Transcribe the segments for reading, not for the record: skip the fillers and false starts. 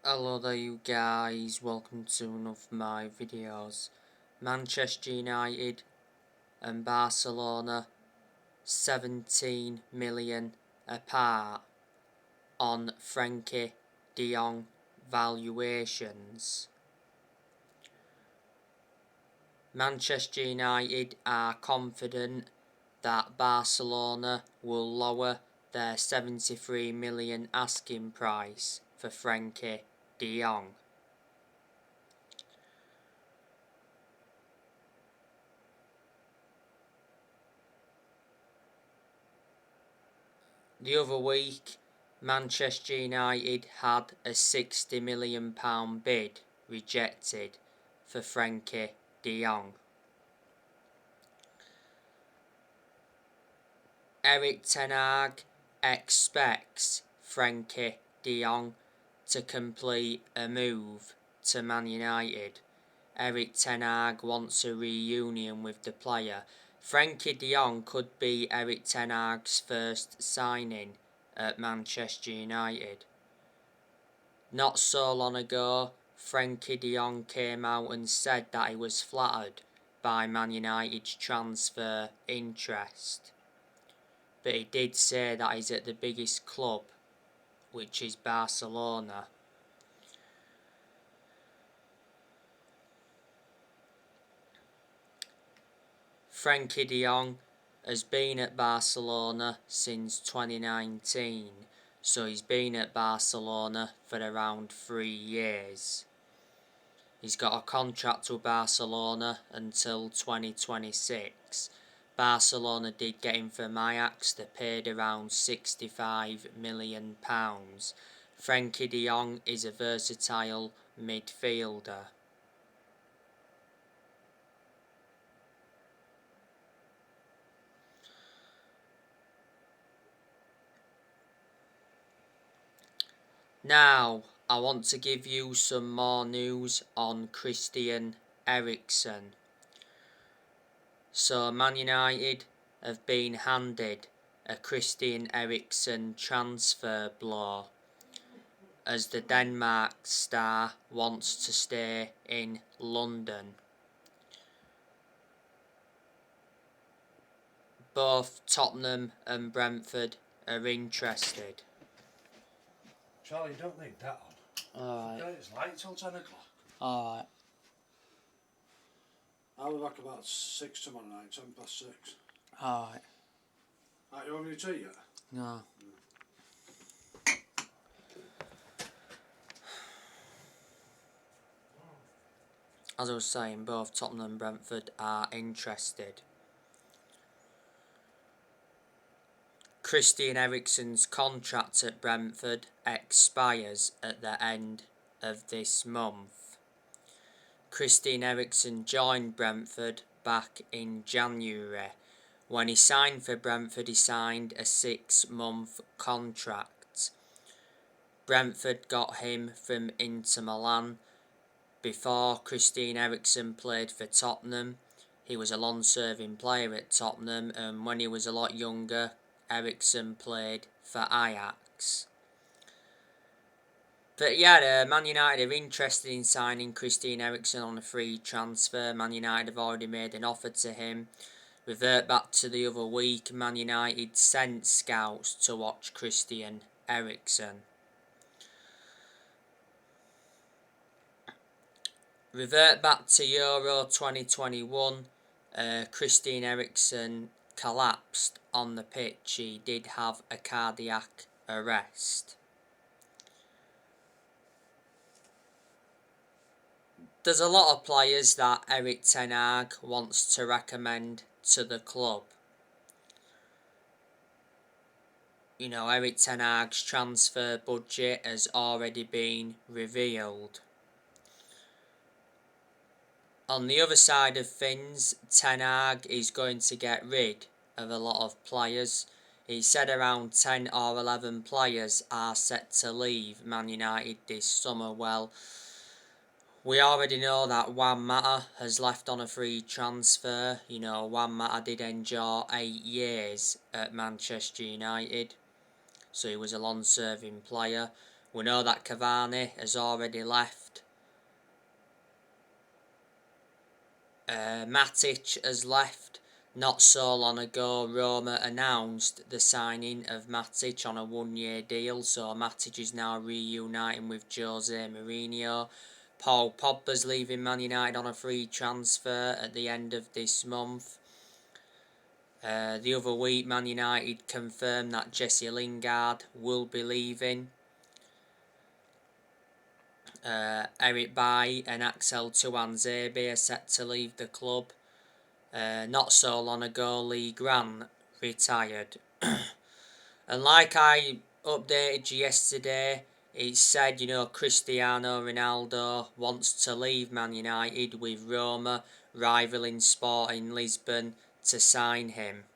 Hello there you guys, welcome to one of my videos. Manchester United and Barcelona 17 million apart on Frenkie de Jong valuations. Manchester United are confident that Barcelona will lower their 73 million asking price for Frenkie de Jong. The other week, Manchester United had a £60 million bid rejected for Frenkie de Jong. Erik ten Hag expects Frenkie de Jong to complete a move to Man United. Erik ten Hag wants a reunion with the player. Frenkie de Jong could be Erik ten Hag's first signing at Manchester United. Not so long ago, Frenkie de Jong came out and said that he was flattered by Man United's transfer interest. But he did say that he's at the biggest club, which is Barcelona. Frenkie de Jong has been at Barcelona since 2019, so he's been at Barcelona for around 3 years. He's got a contract with Barcelona until 2026. Barcelona did get him from Ajax. They paid around £65 million. Frenkie de Jong is a versatile midfielder. Now, I want to give you some more news on Christian Eriksen. So, Man United have been handed a Christian Eriksen transfer blow, as the Denmark star wants to stay in London. Both Tottenham and Brentford are interested. Charlie, you don't need that on. Alright. It's light till 10 o'clock. Alright. I'll be back about 6 tomorrow night, 10 past 6. Alright. Right, you want me to tea yet? No. As I was saying, both Tottenham and Brentford are interested. Christian Eriksen's contract at Brentford expires at the end of this month. Christian Eriksen joined Brentford back in January. When he signed for Brentford, he signed a 6-month contract. Brentford got him from Inter Milan. Before Christian Eriksen played for Tottenham, he was a long-serving player at Tottenham, and when he was a lot younger, Eriksen played for Ajax. But yeah, Man United are interested in signing Christian Eriksen on a free transfer. Man United have already made an offer to him. Revert back to the other week, Man United sent scouts to watch Christian Eriksen. Revert back to Euro 2021, Christian Eriksen collapsed on the pitch. He did have a cardiac arrest. There's a lot of players that Erik ten Hag wants to recommend to the club. You know, Erik ten Hag's transfer budget has already been revealed. On the other side of things, Ten Hag is going to get rid of a lot of players. He said around 10 or 11 players are set to leave Man United this summer. Well, we already know that Juan Mata has left on a free transfer. You know, Juan Mata did endure 8 years at Manchester United, so he was a long-serving player. We know that Cavani has already left. Matic has left. Not so long ago, Roma announced the signing of Matic on a one-year deal, so Matic is now reuniting with Jose Mourinho. Paul Pogba's leaving Man United on a free transfer at the end of this month. The other week, Man United confirmed that Jesse Lingard will be leaving. Eric Bailly and Axel Tuanzebe are set to leave the club. Not so long ago, Lee Grant retired. And like I updated you yesterday, it said, Cristiano Ronaldo wants to leave Man United, with Roma rivaling Sporting Lisbon to sign him.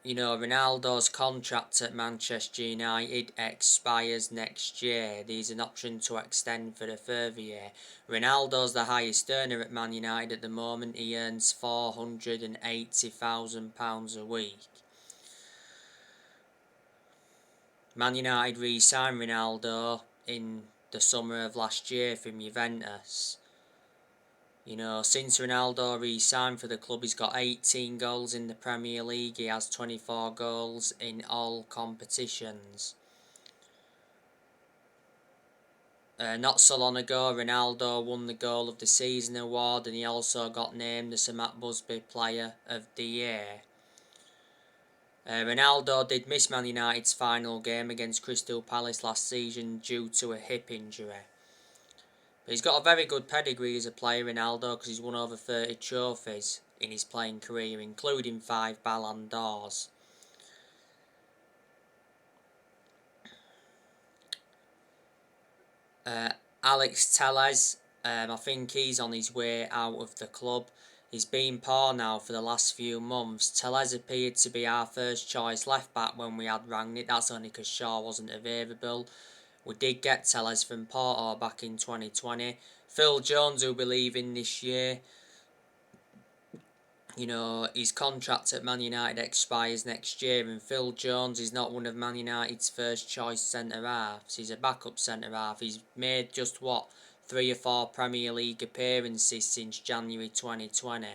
Ronaldo's contract at Manchester United expires next year. There's an option to extend for a further year. Ronaldo's the highest earner at Man United at the moment. He earns £480,000 a week. Man United re-signed Ronaldo in the summer of last year from Juventus. Since Ronaldo re-signed for the club, he's got 18 goals in the Premier League. He has 24 goals in all competitions. Not so long ago, Ronaldo won the Goal of the Season award, and he also got named the Sir Matt Busby Player of the Year. Ronaldo did miss Man United's final game against Crystal Palace last season due to a hip injury. But he's got a very good pedigree as a player, Ronaldo, because he's won over 30 trophies in his playing career, including 5 Ballon d'Ors. Alex Telles, I think he's on his way out of the club. He's been poor now for the last few months. Telles appeared to be our first choice left back when we had Rangnick. That's only because Shaw wasn't available. We did get Telles from Porto back in 2020. Phil Jones will be leaving this year. His contract at Man United expires next year, and Phil Jones is not one of Man United's first choice centre-halves. He's a backup centre-half. He's made just 3 or 4 Premier League appearances since January 2020.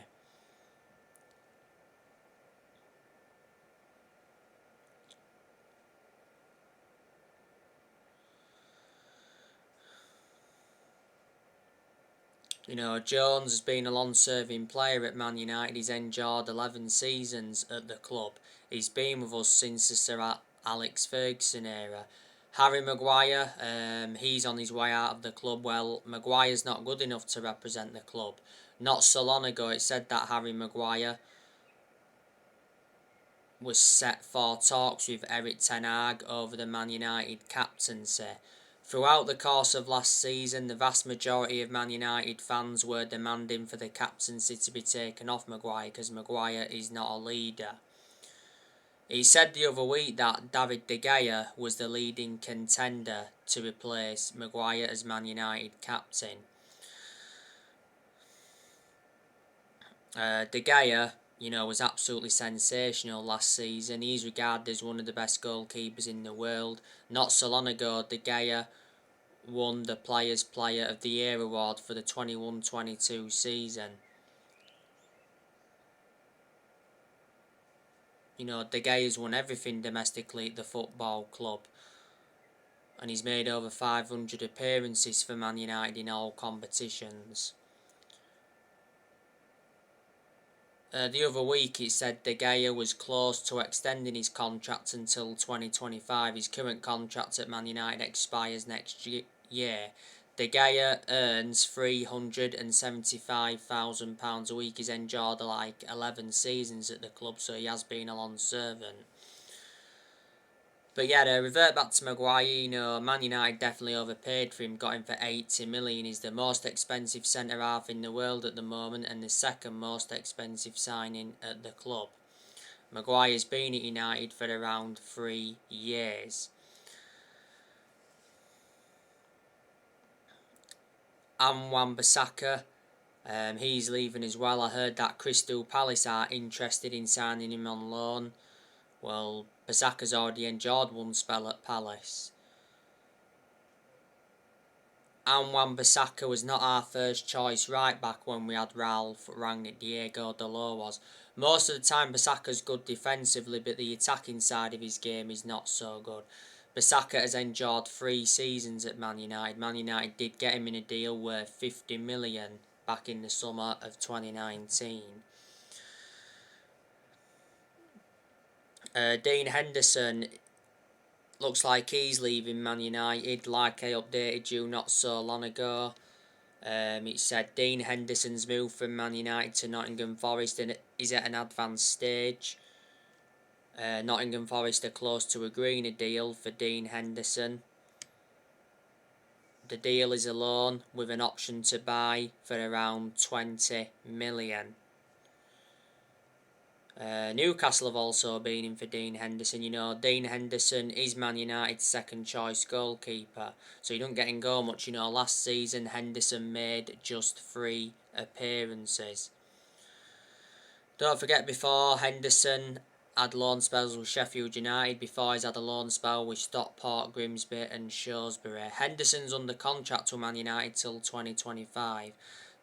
Jones has been a long-serving player at Man United. He's endured 11 seasons at the club. He's been with us since the Sir Alex Ferguson era. Harry Maguire, he's on his way out of the club. Well, Maguire's not good enough to represent the club. Not so long ago, it said that Harry Maguire was set for talks with Erik ten Hag over the Man United captaincy. Throughout the course of last season, the vast majority of Man United fans were demanding for the captaincy to be taken off Maguire because Maguire is not a leader. He said the other week that David De Gea was the leading contender to replace Maguire as Man United captain. De Gea, was absolutely sensational last season. He's regarded as one of the best goalkeepers in the world. Not so long ago, De Gea won the Players' Player of the Year award for the 21-22 season. De Gea's won everything domestically at the football club, and he's made over 500 appearances for Man United in all competitions. The other week it said De Gea was close to extending his contract until 2025. His current contract at Man United expires next year. De Gea earns £375,000 a week. He's endured 11 seasons at the club, so he has been a long servant. But yeah, to revert back to Maguire, Man United definitely overpaid for him, got him for 80 million. He's the most expensive centre-half in the world at the moment and the second most expensive signing at the club. Maguire's been at United for around 3 years. Wan-Bissaka, he's leaving as well. I heard that Crystal Palace are interested in signing him on loan. Well, Bissaka's already enjoyed one spell at Palace. And Wan-Bissaka was not our first choice right back when we had Ralph Rangnick. Diego Dalot was. Most of the time Bissaka's good defensively, but the attacking side of his game is not so good. Bissaka has enjoyed 3 seasons at Man United. Man United did get him in a deal worth 50 million back in the summer of 2019. Dean Henderson looks like he's leaving Man United, like I updated you not so long ago. It said Dean Henderson's move from Man United to Nottingham Forest is at an advanced stage. Nottingham Forest are close to agreeing a deal for Dean Henderson. The deal is a loan with an option to buy for around 20 million. Newcastle have also been in for Dean Henderson. You know, Dean Henderson is Man United's second choice goalkeeper, so you don't get in goal much. You know, last season Henderson made just 3 appearances. Don't forget, before Henderson had loan spells with Sheffield United, before he's had a loan spell with Stockport, Grimsby and Shrewsbury. Henderson's under contract to Man United till 2025.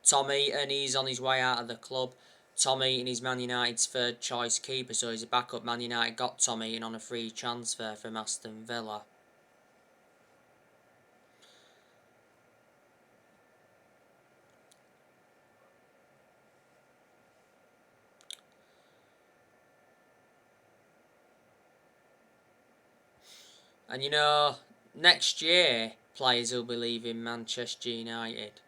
Tom Eaton, he's on his way out of the club. Tom Eaton is Man United's third choice keeper, so he's a backup. Man United got Tom Eaton on a free transfer from Aston Villa. And you know, next year players will be leaving Manchester United.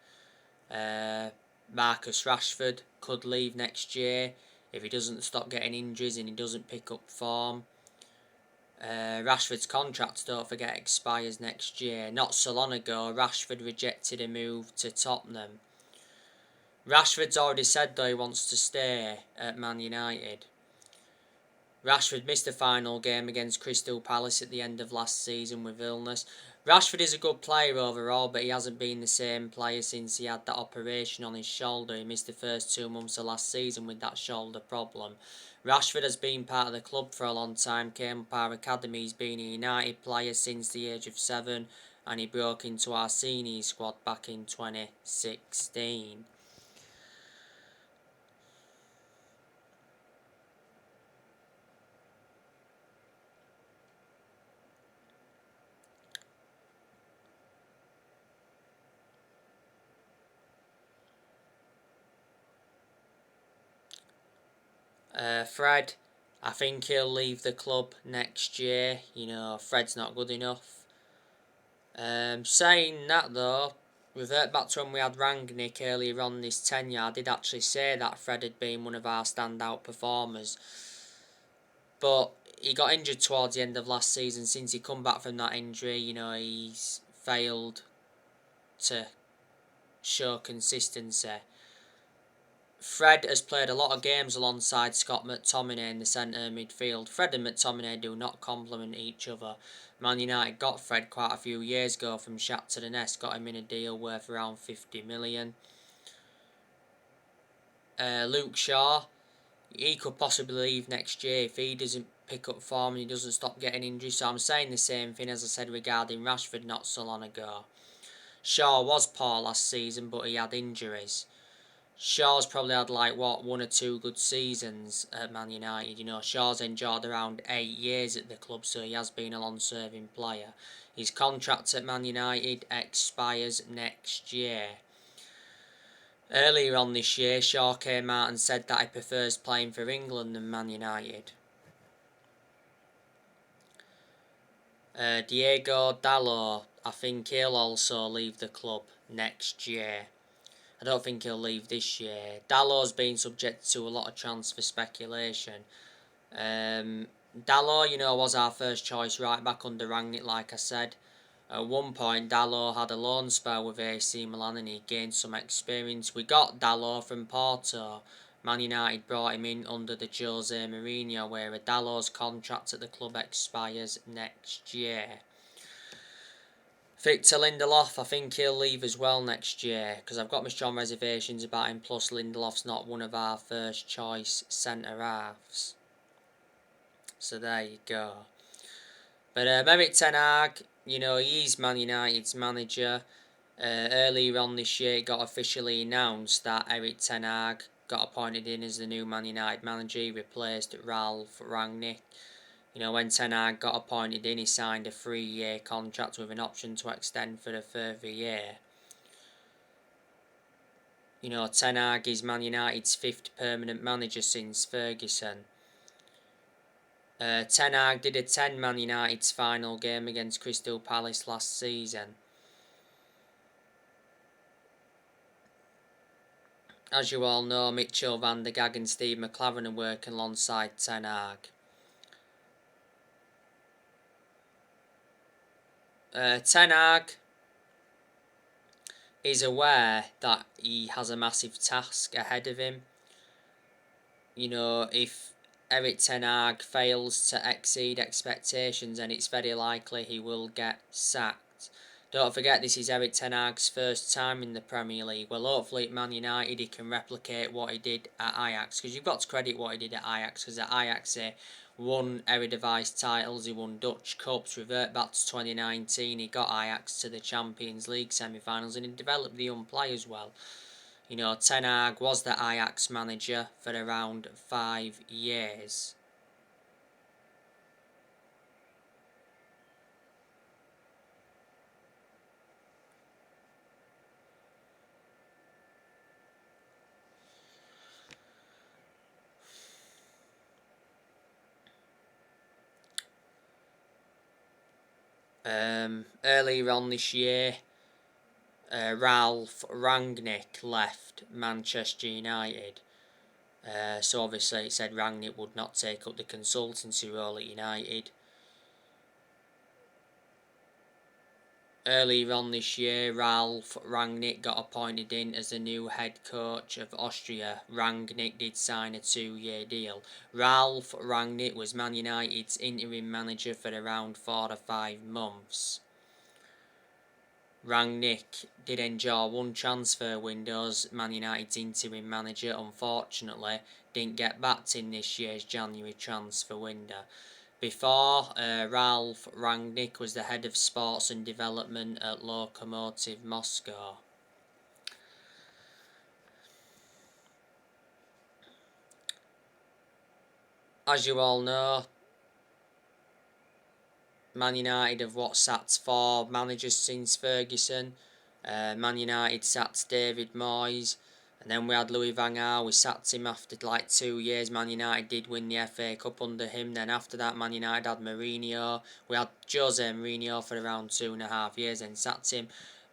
Marcus Rashford could leave next year if he doesn't stop getting injuries and he doesn't pick up form. Rashford's contract, don't forget, expires next year. Not so long ago, Rashford rejected a move to Tottenham. Rashford's already said though he wants to stay at Man United. Rashford missed the final game against Crystal Palace at the end of last season with illness. Rashford is a good player overall, but he hasn't been the same player since he had that operation on his shoulder. He missed the first 2 months of last season with that shoulder problem. Rashford has been part of the club for a long time, came up our academy, he's been a United player since the age of 7, and he broke into our senior squad back in 2016. Fred, I think he'll leave the club next year. You know, Fred's not good enough. Saying that though, revert back to when we had Rangnick earlier on this tenure, I did actually say that Fred had been one of our standout performers. But he got injured towards the end of last season. Since he come back from that injury, you know, he's failed to show consistency. Fred has played a lot of games alongside Scott McTominay in the centre midfield. Fred and McTominay do not complement each other. Man United got Fred quite a few years ago from Shakhtar Donetsk, got him in a deal worth around 50 million. Luke Shaw, he could possibly leave next year if he doesn't pick up form and he doesn't stop getting injured. So I'm saying the same thing as I said regarding Rashford not so long ago. Shaw was poor last season, but he had injuries. Shaw's probably had 1 or 2 good seasons at Man United. You know, Shaw's enjoyed around 8 years at the club, so he has been a long-serving player. His contract at Man United expires next year. Earlier on this year, Shaw came out and said that he prefers playing for England than Man United. Diego Dalot, I think he'll also leave the club next year. I don't think he'll leave this year. Dalot's been subject to a lot of transfer speculation. Dalot, you know, was our first choice right back under Rangnick, like I said. At one point, Dalot had a loan spell with AC Milan and he gained some experience. We got Dalot from Porto. Man United brought him in under the Jose Mourinho, where Dalot's contract at the club expires next year. Victor Lindelof, I think he'll leave as well next year because I've got my strong reservations about him, plus Lindelof's not one of our first choice centre halves. So there you go. But Erik ten Hag, he's Man United's manager. Earlier on this year, it got officially announced that Erik ten Hag got appointed in as the new Man United manager. He replaced Ralf Rangnick. When Ten Hag got appointed in, he signed a 3-year contract with an option to extend for a further year. Ten Hag is Man United's 5th permanent manager since Ferguson. Ten Hag did attend Man United's final game against Crystal Palace last season. As you all know, Mitchell van der Gag and Steve McClaren are working alongside Ten Hag. Ten Hag is aware that he has a massive task ahead of him. If Erik ten Hag fails to exceed expectations, then it's very likely he will get sacked. Don't forget, this is Erik ten Hag's first time in the Premier League. Well, hopefully at Man United he can replicate what he did at Ajax, because you've got to credit what he did at Ajax, because at Ajax he won Eredivisie titles, he won Dutch Cups. Revert back to 2019, he got Ajax to the Champions League semi-finals, and he developed the young players well. Ten Hag was the Ajax manager for around 5 years. Earlier on this year, Ralf Rangnick left Manchester United. So obviously it said Rangnick would not take up the consultancy role at United. Earlier on this year, Ralf Rangnick got appointed in as the new head coach of Austria. Rangnick did sign a 2-year deal. Ralf Rangnick was Man United's interim manager for around 4 to 5 months. Rangnick did enjoy one transfer window as Man United's interim manager. Unfortunately, didn't get backed in this year's January transfer window. Before, Ralf Rangnick was the head of sports and development at Lokomotiv Moscow. As you all know, Man United have sacked 4 managers since Ferguson. Man United sacked David Moyes, and then we had Louis van Gaal. We sacked him after 2 years. Man United did win the FA Cup under him. Then after that, Man United had Mourinho. We had Jose Mourinho for around 2.5 years, and sacked him.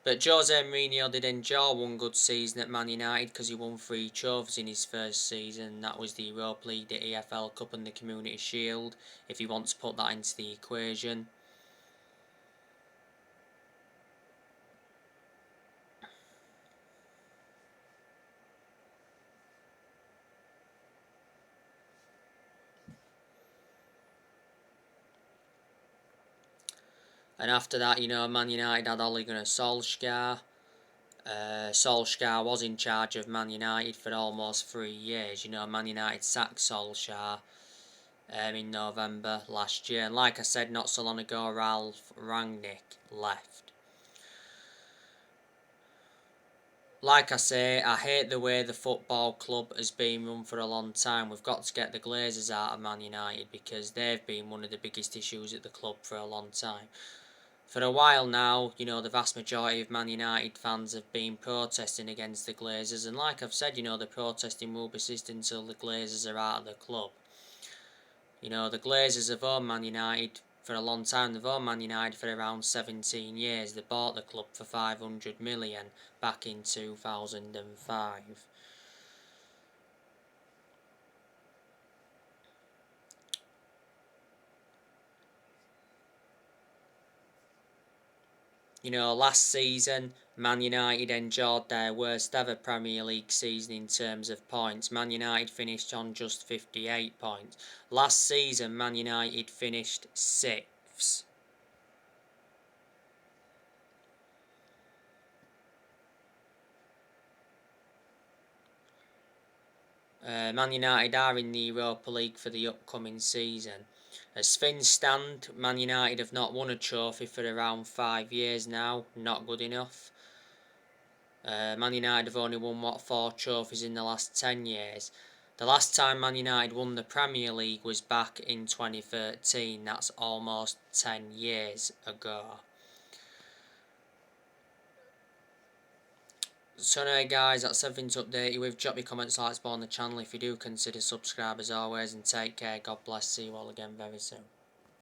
But Jose Mourinho did enjoy one good season at Man United, because he won 3 trophies in his first season. That was the Europa League, the EFL Cup and the Community Shield, if you want to put that into the equation. And after that, Man United had Ole Gunnar Solskjaer. Solskjaer was in charge of Man United for almost 3 years. Man United sacked Solskjaer in November last year. And like I said not so long ago, Ralf Rangnick left. Like I say, I hate the way the football club has been run for a long time. We've got to get the Glazers out of Man United, because they've been one of the biggest issues at the club for a long time. For a while now, the vast majority of Man United fans have been protesting against the Glazers, and like I've said, the protesting will persist until the Glazers are out of the club. The Glazers have owned Man United for a long time. They've owned Man United for around 17 years. They bought the club for 500 million back in 2005. Last season, Man United enjoyed their worst ever Premier League season in terms of points. Man United finished on just 58 points. Last season, Man United finished 6th. Man United are in the Europa League for the upcoming season. As things stand, Man United have not won a trophy for around 5 years now. Not good enough. Man United have only won, 4 trophies in the last 10 years. The last time Man United won the Premier League was back in 2013. That's almost 10 years ago. So anyway guys, that's everything to update you with. Drop your comments, likes, on the channel if you do consider subscribe as always, and take care. God bless. See you all again very soon.